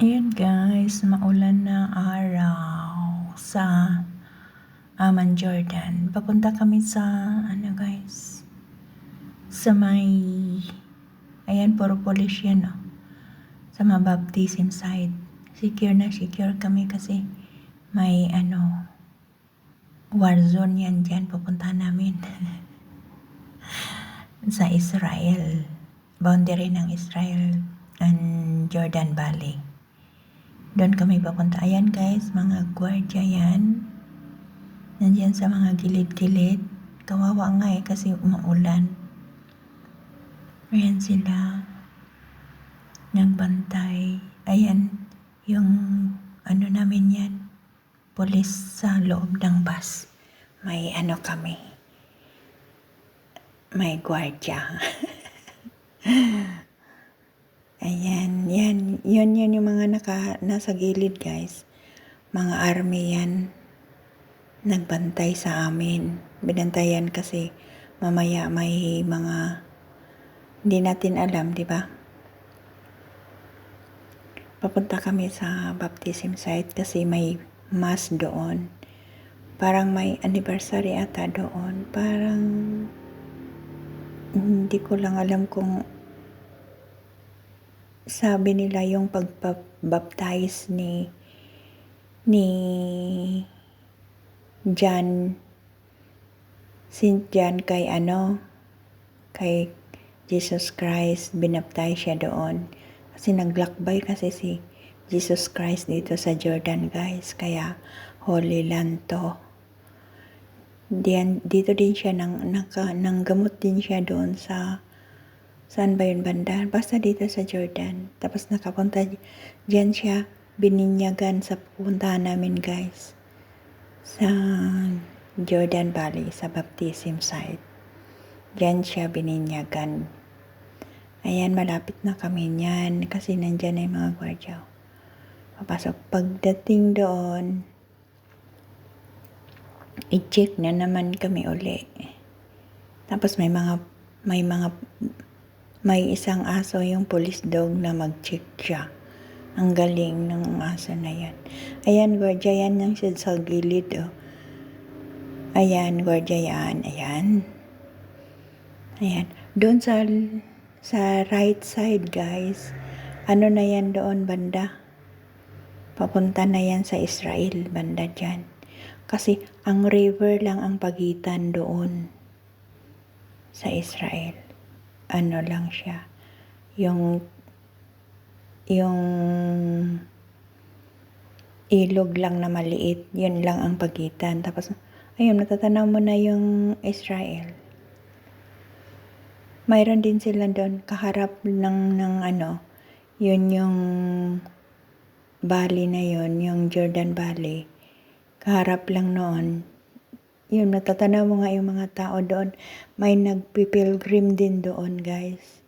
Ayan guys, maulan na araw sa Amman, Jordan. Papunta kami sa, guys, sa may, ayan, puro police yan, oh. Sa mga baptism site. Secure kami kasi may, war zone yan dyan. Pupuntahan namin. Sa Israel. Boundary ng Israel and Jordan Valley. Doon kami papunta. Ayan guys, mga gwardiya yan. Nandiyan sa mga gilid-gilid. Kawawa nga kasi umuulan. Ayan sila. Nagbantay. Ayan, yung namin yan. Police sa loob ng bus. May kami. May gwardiya. Ayan, yun yung mga nasa gilid guys. Mga army yan. Nagbantay sa amin. Binantayan kasi mamaya may mga hindi natin alam, di ba? Papunta kami sa baptism site kasi may mass doon. Parang may anniversary ata doon. Parang hindi ko lang alam kung sabi nila yung pagbaptize ni John, Saint John kay Jesus Christ, binaptize siya doon. Kasi naglakbay kasi si Jesus Christ dito sa Jordan guys, kaya Holy Land to. Dito din siya nanggamot din siya doon sa saan ba yun banda? Basta dito sa Jordan. Tapos nakapunta dyan siya, bininyagan sa pupuntahan namin guys. Sa Jordan Valley, sa baptism site. Dyan siya bininyagan. Ayan, malapit na kami niyan kasi nandyan na yung mga gwardiya. Papasok. Pagdating doon, i-check na naman kami uli. Tapos may isang aso yung police dog na mag-check siya. Ang galing ng aso na yan. Ayan, gwardiya yan yung sa gilid, oh. Ayan, gwardiya yan. Ayan. Ayan. Doon sa right side, guys. Na yan doon, banda? Papunta na yan sa Israel, banda dyan. Kasi ang river lang ang pagitan doon sa Israel. Lang siya. Yung ilog lang na maliit, yun lang ang pagitan. Tapos, ayun, natatanaw mo na yung Israel. Mayroon din sila doon, kaharap ng yun yung valley na yun, yung Jordan Valley. Kaharap lang noon. Yun, natatanaw mo nga yung mga tao doon. May nagpipilgrim din doon, guys.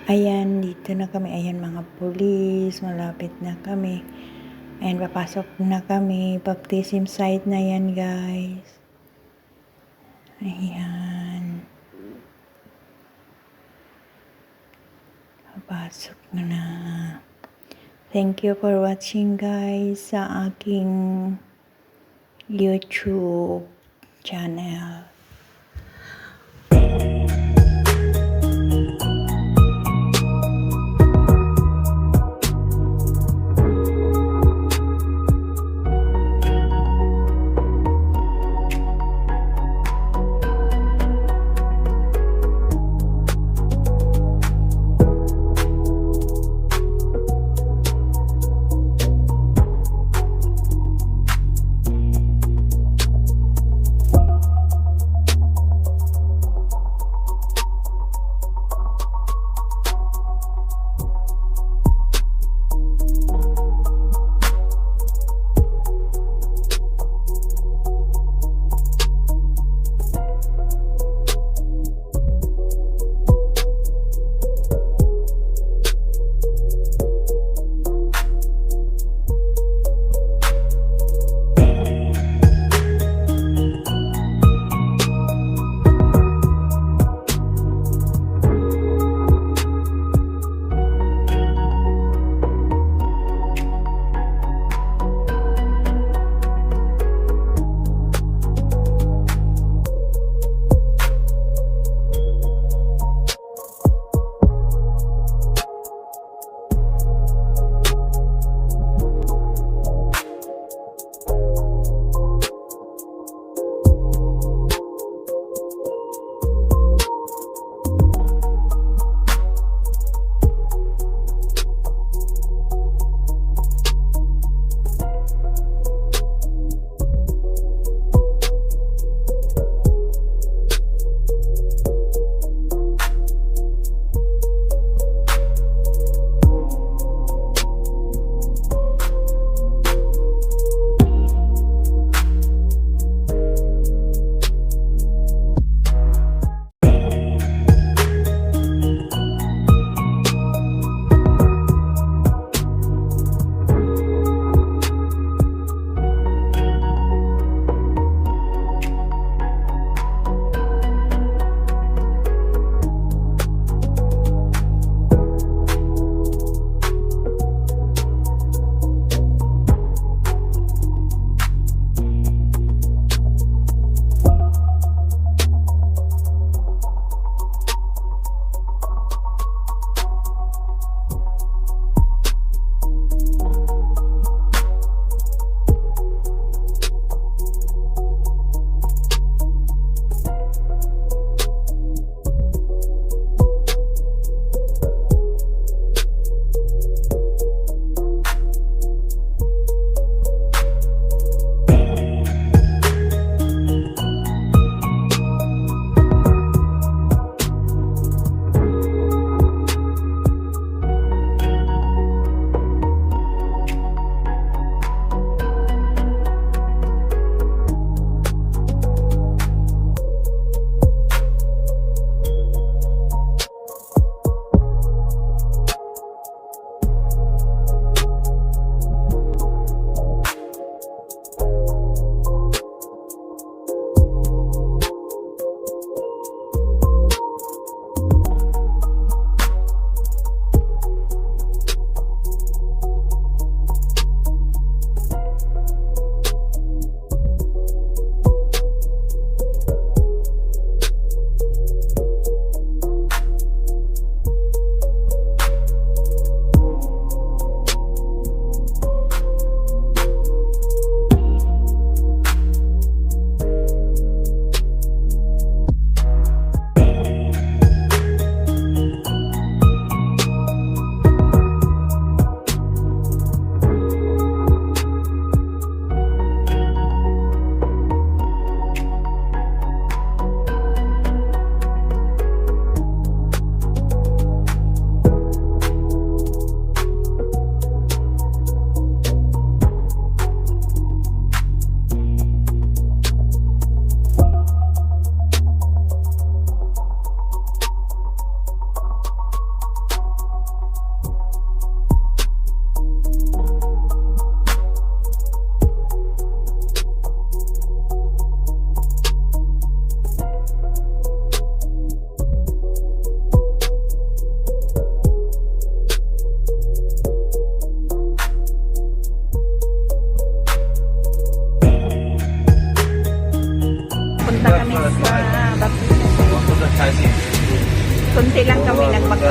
Ayan, dito na kami. Ayan, mga pulis. Malapit na kami. Ayan, papasok na kami. Baptism site na yan, guys. Ayan. Papasok na. Thank you for watching, guys, sa aking YouTube channel.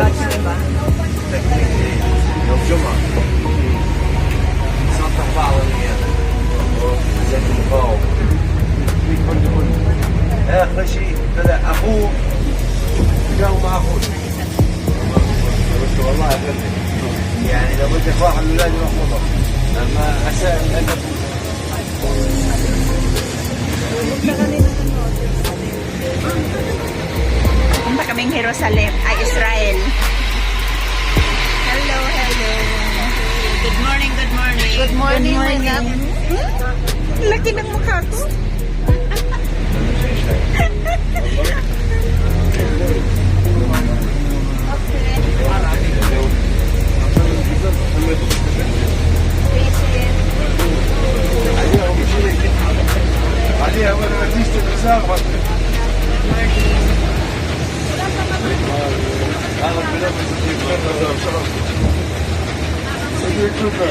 sige ba? يوم جمعة صنطة بعض زي المقاوم آخر شيء طلع أخوه جاوا مع أخوه قلت والله أفهمك يعني لو بدي أخوه الأولاد يروحوا أما أسأل أنا Punta kaming Jerusalem, ay Israel. Hello, hello. Good morning, good morning. Good morning, my love. Laki ng mukha ko. عليها ولا نتيجة الرسالة هذا البلاد سيدي كوكا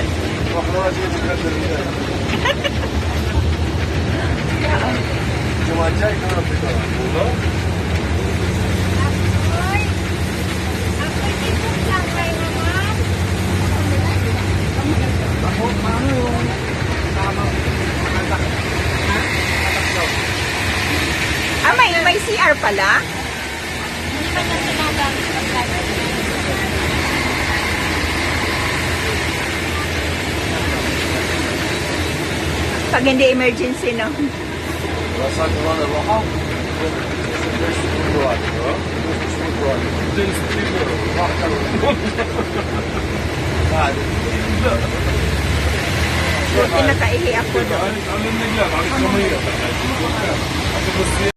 واحنا راجعين نتكلم الجمعة الجاي كمان في والله May CR pala? Pag hindi emergency, no? وصلت وانا الروحة Buti nakaihi ako doon.